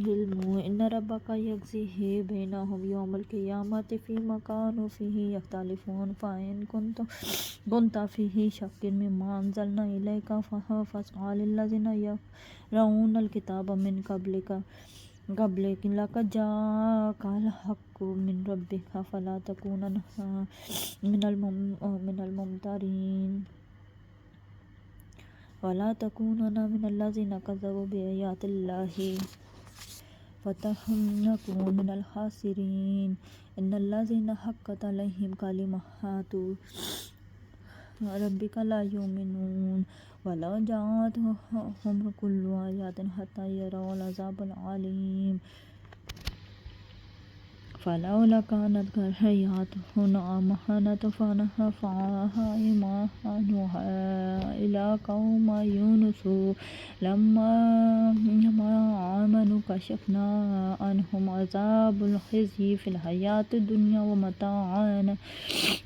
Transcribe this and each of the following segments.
علم ان ربک یقضی بینہم یوم القیامۃ فیما کانوا فیہ یختلفون فإن کنت فی شک مما انزلنا الیک فاسأل الذین یقرؤون الکتاب من قبلک لقد جاءک الحق من ربک فلا تکونن من الممترین ولا تکونن من الذین کذبوا بآیات اللہ فتکون من الخاسرین ان الذین حقت علیہم کلمۃ ربک لا یؤمنون ولو جاءتہم کل آیۃ حتی یروا العذاب العلیم فلولا كانت قرية آمنت فنفعها إيمانها إلا قوم يونس لما آمنوا كشفنا عنهم عذاب الخزي في الحياة الدنيا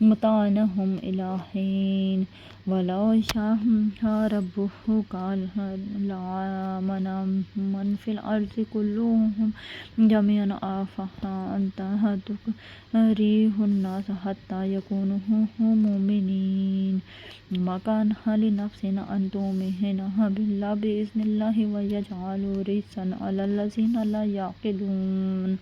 ومتعناهم إلى حين ولو شاء ربك لآمن من في الأرض كلهم جميعا أفأنت تكره الناس حتى يكونوا مؤمنين ما كان لنفس أن تؤمن إلا بإذن الله ويجعل رجسا على الذين لا يعقلون